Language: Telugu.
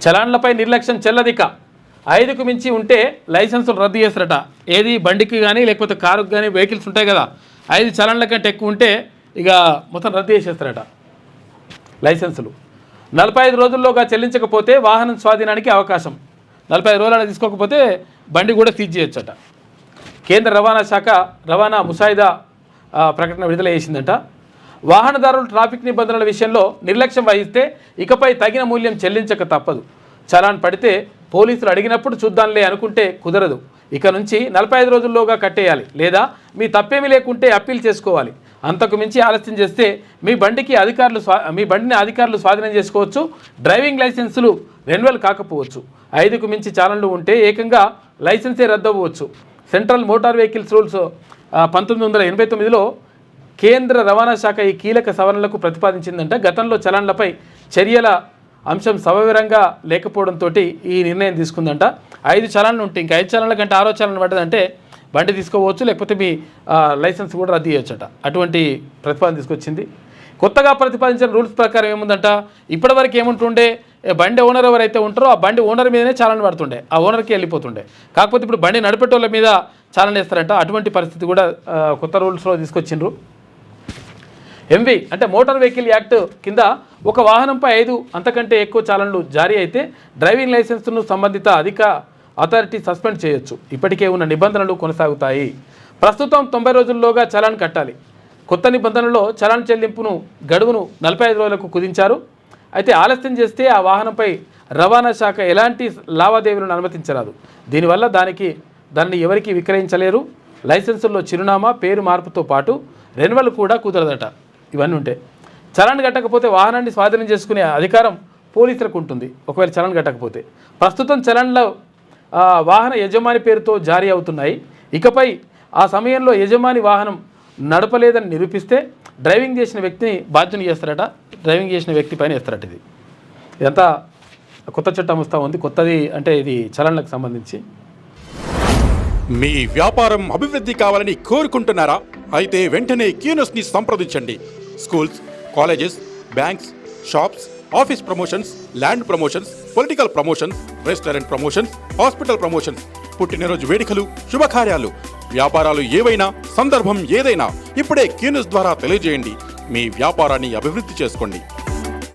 చలాన్లపై నిర్లక్ష్యం చెల్లదిక 5కు మించి ఉంటే లైసెన్సులు రద్దు చేస్తారట. ఏది బండికి కానీ లేకపోతే కారుకు కానీ వెహికల్స్ ఉంటాయి కదా, 5 చలాన్ల కంటే ఎక్కువ ఉంటే ఇక మొత్తం రద్దు చేసేస్తారట లైసెన్సులు. 45 రోజుల్లోగా చెల్లించకపోతే వాహనం స్వాధీనానికి అవకాశం. 45 రోజులు తీసుకోకపోతే బండి కూడా సీజ్ చేయొచ్చట. కేంద్ర రవాణా శాఖ రవాణా ముసాయిదా ప్రకటన విడుదల చేసిందట. వాహనదారులు ట్రాఫిక్ నిబంధనల విషయంలో నిర్లక్ష్యం వహిస్తే ఇకపై తగిన మూల్యం చెల్లించక తప్పదు. చలాన్ పడితే పోలీసులు అడిగినప్పుడు చూద్దాంలే అనుకుంటే కుదరదు. ఇక నుంచి 45 రోజుల్లోగా కట్టేయాలి, లేదా మీ తప్పేమీ లేకుంటే అప్పీల్ చేసుకోవాలి. అంతకు మించి ఆలస్యం చేస్తే మీ బండిని అధికారులు స్వాధీనం చేసుకోవచ్చు. డ్రైవింగ్ లైసెన్సులు రెన్యువల్ కాకపోవచ్చు. 5కు మించి చాలన్లు ఉంటే ఏకంగా లైసెన్సే రద్దవ్వచ్చు. సెంట్రల్ మోటార్ వెహికల్స్ రూల్స్ 1989లో కేంద్ర రవాణా శాఖ ఈ కీలక సవరణలకు ప్రతిపాదించిందంట. గతంలో చలాన్లపై చర్యల అంశం సవివరంగా లేకపోవడంతో ఈ నిర్ణయం తీసుకుందంట. 5 చలాన్లు ఉంటే ఇంకా 5 చలాన్ల కంటే 6వ చలాన్ పడ్డదంటే బండి తీసుకోవచ్చు, లేకపోతే మీ లైసెన్స్ కూడా రద్దు చేయొచ్చట. అటువంటి ప్రతిపాదన తీసుకొచ్చింది. కొత్తగా ప్రతిపాదించిన రూల్స్ ప్రకారం ఏముందంట, ఇప్పటివరకు ఏముంటుండే, బండి ఓనర్ ఎవరైతే ఉంటారో ఆ బండి ఓనర్ మీదనే చాలాన్ పడుతుండే, ఆ ఓనర్కి వెళ్ళిపోతుండే. కాకపోతే ఇప్పుడు బండి నడిపేటోళ్ళ మీద చాలాన్ వేస్తారంట. అటువంటి పరిస్థితి కూడా కొత్త రూల్స్లో తీసుకొచ్చిండ్రు. ఎంవి అంటే మోటార్ వెహికల్ యాక్ట్ కింద ఒక వాహనంపై 5 అంతకంటే ఎక్కువ చాలన్లు జారీ అయితే డ్రైవింగ్ లైసెన్స్ను సంబంధిత అథారిటీ సస్పెండ్ చేయొచ్చు. ఇప్పటికే ఉన్న నిబంధనలు కొనసాగుతాయి. ప్రస్తుతం 90 రోజుల్లోగా చలాన్ కట్టాలి. కొత్త నిబంధనలో చలాన్ చెల్లింపును గడువును 45 రోజులకు కుదించారు. అయితే ఆలస్యం చేస్తే ఆ వాహనంపై రవాణా శాఖ ఎలాంటి లావాదేవీలను అనుమతించరాదు. దీనివల్ల దాన్ని ఎవరికి విక్రయించలేరు. లైసెన్సుల్లో చిరునామా, పేరు మార్పుతో పాటు రెన్యువల్ కూడా కుదరదట. ఇవన్నీ ఉంటాయి. చలాన్ కట్టకపోతే వాహనాన్ని స్వాధీనం చేసుకునే అధికారం పోలీసులకు ఉంటుంది. ఒకవేళ చలాన్ కట్టకపోతే ప్రస్తుతం చలాన్లో వాహన యజమాని పేరుతో జారీ అవుతున్నాయి. ఇకపై ఆ సమయంలో యజమాని వాహనం నడపలేదని నిరూపిస్తే డ్రైవింగ్ చేసిన వ్యక్తిని బాధ్యుని చేస్తారట. డ్రైవింగ్ చేసిన వ్యక్తి పైన వేస్తారట. ఇదంతా కొత్త చట్టం వస్తూ ఉంది. కొత్తది అంటే ఇది చలాన్లకు సంబంధించి. మీ వ్యాపారం అభివృద్ధి కావాలని కోరుకుంటున్నారా? అయితే వెంటనే క్యూనస్ని సంప్రదించండి. Schools, colleges, banks, shops, office promotions, land promotions, political promotions, restaurant promotions, hospital promotions, పుట్టినరోజు వేడుకలు, శుభకార్యాలు, వ్యాపారాలు ఏవైనా, సందర్భం ఏదైనా ఇప్పుడే క్యూనస్ ద్వారా తెలియజేయండి. మీ వ్యాపారాన్ని అభివృద్ధి చేసుకోండి.